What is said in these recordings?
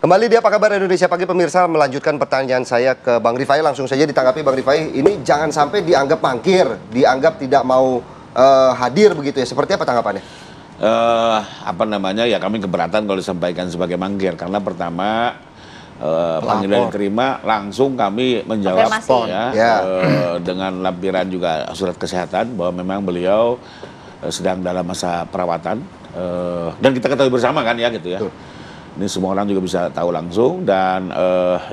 Kembali di Apa Kabar Indonesia Pagi, pemirsa, melanjutkan pertanyaan saya ke Bang Rifai. Langsung saja ditanggapi Bang Rifai. Ini jangan sampai dianggap mangkir, dianggap tidak mau hadir begitu ya. Seperti apa tanggapannya? Ya kami keberatan kalau disampaikan sebagai mangkir. Karena pertama panggilan diterima, langsung kami menjawab dengan lampiran juga surat kesehatan bahwa memang beliau sedang dalam masa perawatan. Dan kita ketahui bersama kan ya gitu ya. Ini semua orang juga bisa tahu langsung dan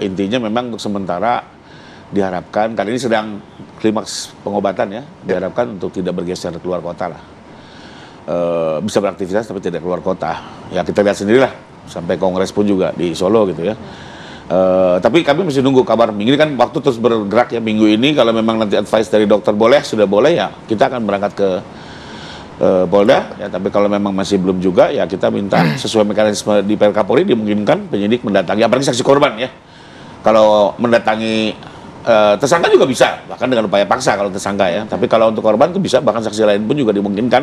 intinya memang untuk sementara diharapkan, kali ini sedang klimaks pengobatan ya, diharapkan untuk tidak bergeser keluar kota lah. Bisa beraktivitas tapi tidak keluar kota. Ya kita lihat sendirilah, sampai kongres pun juga di Solo gitu ya. Tapi kami masih nunggu kabar. Minggu ini kan waktu terus bergerak ya, minggu ini kalau memang nanti advice dari dokter boleh, sudah boleh ya, kita akan berangkat ke Polda ya, tapi kalau memang masih belum juga ya kita minta sesuai mekanisme di PL Kapolri dimungkinkan penyidik mendatangi, apalagi saksi korban ya. Kalau mendatangi tersangka juga bisa, bahkan dengan upaya paksa kalau tersangka ya. Tapi kalau untuk korban itu bisa, bahkan saksi lain pun juga dimungkinkan,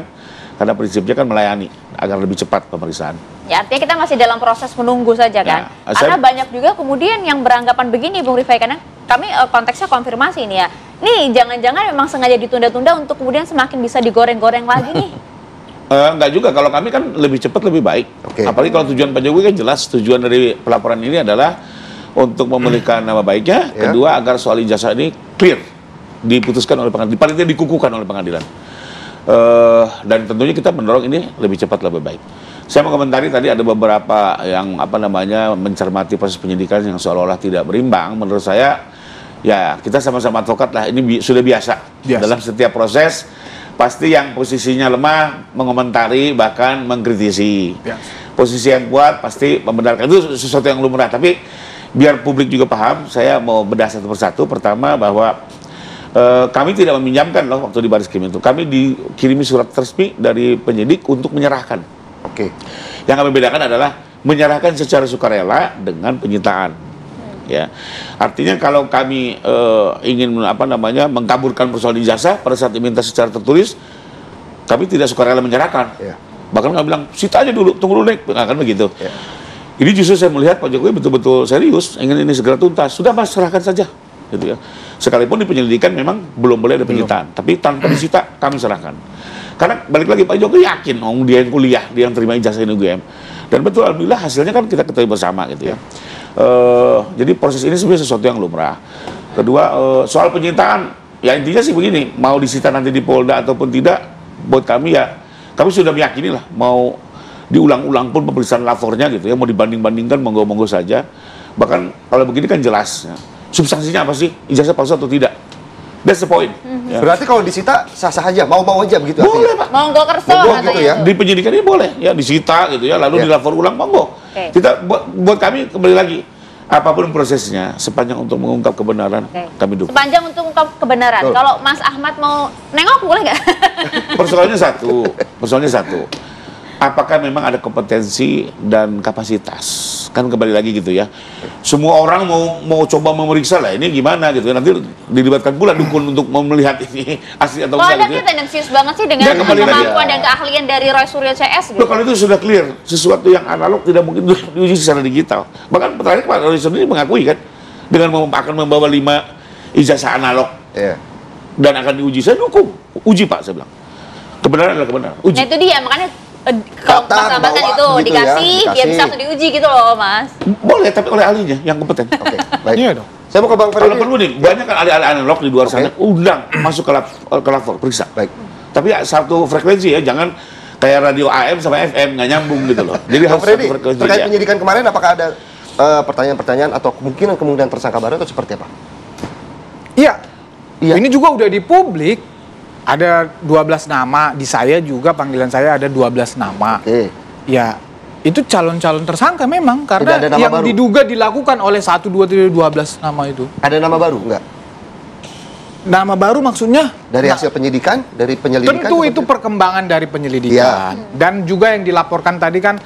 karena prinsipnya kan melayani agar lebih cepat pemeriksaan. Ya artinya kita masih dalam proses menunggu saja kan. Ya, karena banyak juga kemudian yang beranggapan begini Bung Rifai, karena kami konteksnya konfirmasi ini ya. Nih, jangan-jangan memang sengaja ditunda-tunda untuk kemudian semakin bisa digoreng-goreng lagi nih. Enggak juga, kalau kami kan lebih cepat lebih baik. Apalagi kalau tujuan Pak Jokowi kan jelas, tujuan dari pelaporan ini adalah untuk memulihkan nama baiknya, kedua agar soal ijazah ini clear, diputuskan oleh pengadilan, paling tidak dikukuhkan oleh pengadilan. Dan tentunya kita mendorong ini lebih cepat lebih baik. Saya mau komentari tadi ada beberapa yang mencermati proses penyidikan yang seolah-olah tidak berimbang. Menurut saya ya kita sama-sama advokat lah, ini sudah biasa. Dalam setiap proses pasti yang posisinya lemah mengomentari bahkan mengkritisi. Posisi yang kuat pasti membenarkan, itu sesuatu yang lumrah. Tapi biar publik juga paham, saya mau bedah satu persatu. Pertama bahwa kami tidak meminjamkan loh waktu di Baris Krim itu. Kami dikirimi surat resmi dari penyidik untuk menyerahkan. Yang kami bedakan adalah menyerahkan secara sukarela dengan penyitaan. Ya, artinya kalau kami ingin mengkaburkan persoalan ijazah pada saat diminta secara tertulis, kami tidak sukarela menyerahkan. Bahkan kami bilang sita aja dulu, tunggu dulu nih, kan begitu. Ini justru saya melihat Pak Jokowi betul-betul serius ingin ini segera tuntas. Sudah Mas, serahkan saja, gitu ya. Sekalipun di penyelidikan memang belum boleh ada penyitaan, tapi tanpa disita kami serahkan. Karena balik lagi Pak Jokowi yakin, dia yang kuliah, dia yang terima ijazah ini UGM. Dan betul alhamdulillah hasilnya kan kita ketahui bersama gitu ya. Jadi proses ini sebenarnya sesuatu yang lumrah. Kedua, soal penyitaan, ya intinya sih begini, mau disita nanti di Polda ataupun tidak, buat kami ya, kami sudah meyakini lah, mau diulang-ulang pun pemeriksaan lapornya gitu ya, mau dibanding-bandingkan monggo-monggo saja. Bahkan kalau begini kan jelas, ya, substansinya apa sih, ijazah palsu atau tidak. That's the point. Berarti kalau disita sah-sah aja, mau-mau aja begitu? Boleh Pak. Monggo kerso gitu ya. Di penyidikan ini boleh, ya disita gitu ya, lalu dilapor ulang, monggo. Kita buat kami kembali lagi, apapun prosesnya, sepanjang untuk mengungkap kebenaran, kami dukung. Sepanjang untuk mengungkap kebenaran. Kalau Mas Ahmad mau nengok boleh nggak? Persoalannya satu. Apakah memang ada kompetensi dan kapasitas? Kan kembali lagi gitu ya. Semua orang mau coba memeriksa lah, ini gimana gitu. Nanti dilibatkan pula dukun untuk melihat ini asli atau enggak. Ada tendensius banget sih dengan kemampuan dan keahlian dari Roy Suryo CS gitu. Loh, kalau itu sudah clear, sesuatu yang analog tidak mungkin diuji secara digital. Bahkan terakhir Pak Roy sendiri mengakui kan, dengan akan membawa 5 ijazah analog dan akan diuji. Saya dukung, uji Pak, saya bilang. Kebenaran adalah kebenaran, uji. Nah itu dia, makanya kalau Mas Ahmad kan itu gitu dikasih, dia bisa langsung diuji gitu loh Mas. Boleh, tapi oleh ahlinya yang kompeten. Baik. Iya dong. Saya mau ke Bang Ferry. Kalau perlu nih, banyak kan ahli-ahli analog di luar sana, undang masuk ke lapor, periksa. Baik. Tapi satu frekuensi ya, jangan kayak radio AM sama FM, nggak nyambung gitu loh. Jadi harus satu frekuensi. Terkait penyidikan kemarin, apakah ada pertanyaan-pertanyaan atau kemungkinan tersangka baru atau seperti apa? Iya. Ini juga udah di publik. Ada 12 nama, di saya juga panggilan saya ada 12 nama. Ya, itu calon-calon tersangka memang, karena yang baru diduga dilakukan oleh 1, 2, 3, 12 nama itu. Ada nama baru enggak? Nama baru maksudnya? Dari hasil penyidikan, dari penyelidikan? Tentu itu perkembangan dari penyelidikan. Dan juga yang dilaporkan tadi kan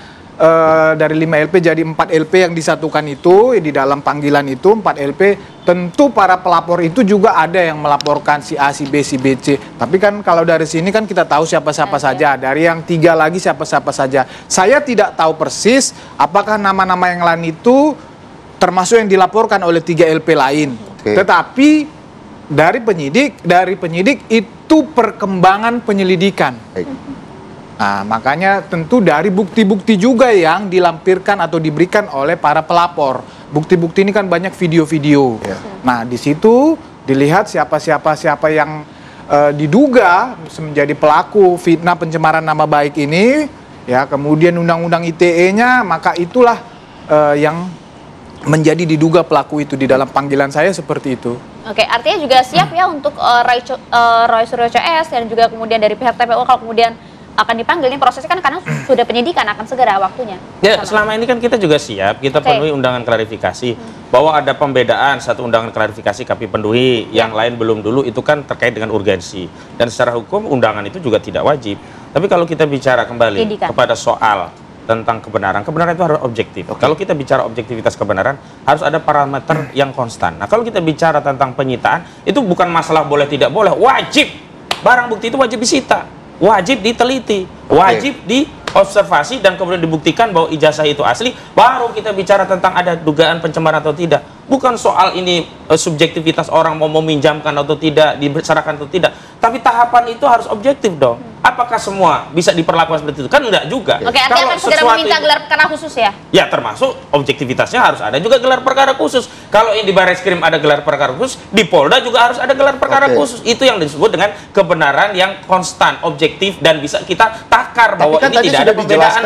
dari 5 LP jadi 4 LP yang disatukan itu di dalam panggilan itu 4 LP, tentu para pelapor itu juga ada yang melaporkan si A, si B, si B, C. Tapi kan kalau dari sini kan kita tahu siapa-siapa saja. Dari yang 3 lagi siapa-siapa saja. Saya tidak tahu persis apakah nama-nama yang lain itu termasuk yang dilaporkan oleh 3 LP lain. Tetapi dari penyidik itu perkembangan penyelidikan. Nah, makanya tentu dari bukti-bukti juga yang dilampirkan atau diberikan oleh para pelapor. Bukti-bukti ini kan banyak video-video. Nah, di situ dilihat siapa yang diduga menjadi pelaku fitnah pencemaran nama baik ini, ya, kemudian undang-undang ITE-nya, maka itulah yang menjadi diduga pelaku itu. Di dalam panggilan saya seperti itu. Oke, artinya juga siap ya untuk Roy Suryo CS dan juga kemudian dari pihak TPU kalau kemudian akan dipanggil, ini prosesnya kan karena sudah penyidikan, akan segera waktunya. Ya, selama ini kan kita juga siap, kita penuhi undangan klarifikasi bahwa ada pembedaan, satu undangan klarifikasi kami penuhi, yang lain belum dulu, itu kan terkait dengan urgensi. Dan secara hukum undangan itu juga tidak wajib. Tapi kalau kita bicara kembali kepada soal tentang kebenaran itu harus objektif. Kalau kita bicara objektivitas kebenaran, harus ada parameter yang konstan. Nah, kalau kita bicara tentang penyitaan, itu bukan masalah boleh tidak boleh, wajib. Barang bukti itu wajib disita, wajib diteliti, wajib diobservasi dan kemudian dibuktikan bahwa ijazah itu asli, baru kita bicara tentang ada dugaan pencemaran atau tidak. Bukan soal ini subjektivitas orang mau meminjamkan atau tidak, diserahkan atau tidak. Tapi tahapan itu harus objektif dong. Apakah semua bisa diperlakukan seperti itu? Kan enggak juga. Oke, artinya akan segera meminta gelar perkara khusus ya? Ya, termasuk objektivitasnya harus ada juga gelar perkara khusus. Kalau yang di Barreskrim ada gelar perkara khusus, di Polda juga harus ada gelar perkara khusus. Itu yang disebut dengan kebenaran yang konstan, objektif, dan bisa kita takar bahwa kan ini tidak ada pembedaan.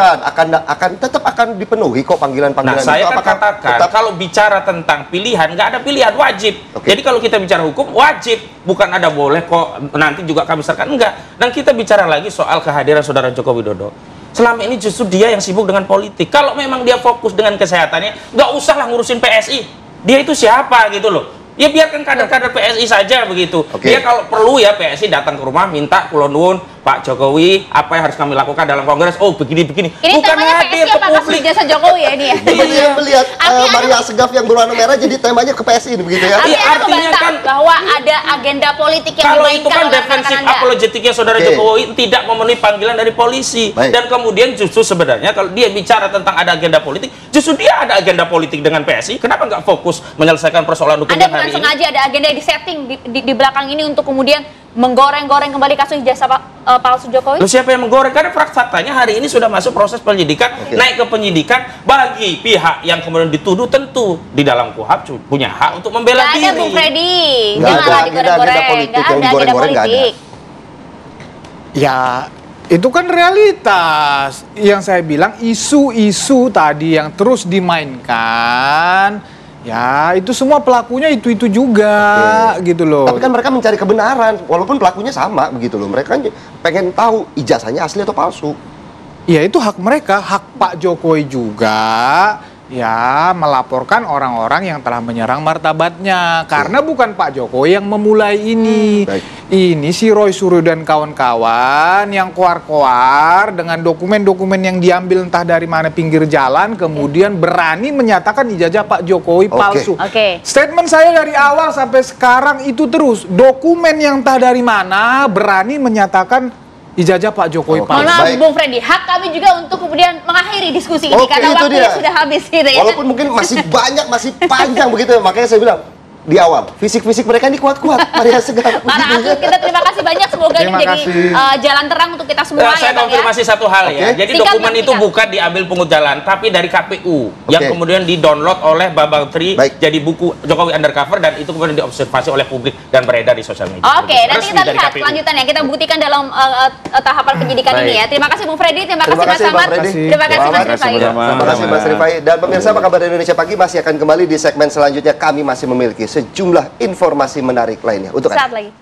Akan tetap akan dipenuhi kok panggilan-panggilan. Nah, saya kan katakan kalau bicara tentang pilihan, nggak ada pilihan, wajib. Jadi kalau kita bicara hukum, wajib, bukan ada boleh kok nanti juga kami serahkan, enggak. Dan kita bicara lagi soal kehadiran saudara Joko Widodo. Selama ini justru dia yang sibuk dengan politik. Kalau memang dia fokus dengan kesehatannya, nggak usahlah ngurusin PSI. Dia itu siapa gitu loh. Ya biarkan kader-kader PSI saja begitu. Dia kalau perlu ya PSI datang ke rumah minta kulon nuwun Pak Jokowi apa yang harus kami lakukan dalam kongres. Oh begini-begini. Ini bukan hadir ke publik. Jasa Jokowi ya ini ya. Iya, melihat Maria Segaf yang berwarna merah jadi temanya ke PSI begitu ya. Artinya kan bahwa ada agenda politik yang kalau itu kan defensif apologetiknya saudara Jokowi tidak memenuhi panggilan dari polisi. Dan kemudian justru sebenarnya kalau dia bicara tentang ada agenda politik, justru dia ada agenda politik dengan PSI. Kenapa nggak fokus menyelesaikan persoalan hukum yang hari ini? Sengaja ada agenda yang disetting di belakang ini untuk kemudian menggoreng-goreng kembali kasus ijazah palsu Jokowi? Loh, siapa yang menggoreng? Karena faktanya hari ini sudah masuk proses penyidikan, naik ke penyidikan. Bagi pihak yang kemudian dituduh tentu di dalam KUHP punya hak untuk membela diri. Nggak ada Bung Freddy, janganlah digoreng-goreng. Nggak ada agenda politik. Ya, itu kan realitas. Yang saya bilang isu-isu tadi yang terus dimainkan. Ya, itu semua pelakunya itu juga, gitu loh. Tapi kan mereka mencari kebenaran, walaupun pelakunya sama, begitu loh. Mereka kan pengen tahu ijazahnya asli atau palsu. Ya, itu hak mereka, hak Pak Jokowi juga, ya, melaporkan orang-orang yang telah menyerang martabatnya. Karena bukan Pak Jokowi yang memulai ini. Ini si Roy Suryo dan kawan-kawan yang koar-koar dengan dokumen-dokumen yang diambil entah dari mana pinggir jalan, kemudian berani menyatakan ijazah Pak Jokowi palsu. Statement saya dari awal sampai sekarang itu terus, dokumen yang entah dari mana berani menyatakan ijazah Pak Jokowi palsu. Mohon maaf Bung Freddy, hak kami juga untuk kemudian mengakhiri diskusi ini karena waktunya sudah habis gitu ya. Walaupun mungkin masih banyak, masih panjang begitu, makanya saya bilang di awal, fisik-fisik mereka ini kuat-kuat. Maria Segaf. Para atlet kita terima kasih banyak, semoga ini jadi jalan terang untuk kita semua. Saya konfirmasi satu hal ya. Jadi dokumen itu bukan diambil pungut jalan, tapi dari KPU yang kemudian di-download oleh Bambang Tri jadi buku Jokowi Undercover, dan itu kemudian diobservasi oleh publik dan beredar di sosial media. Nanti kita lihat selanjutnya, kita buktikan dalam tahapan penyidikan ini ya. Terima kasih Bung Freddy, terima kasih Mas Samad, terima kasih Mas Rifai. Terima kasih Mas Rifai. Dan pemirsa, apa kabar Indonesia Pagi masih akan kembali di segmen selanjutnya. Kami masih memiliki sejumlah informasi menarik lainnya untuk Anda. Saat lagi.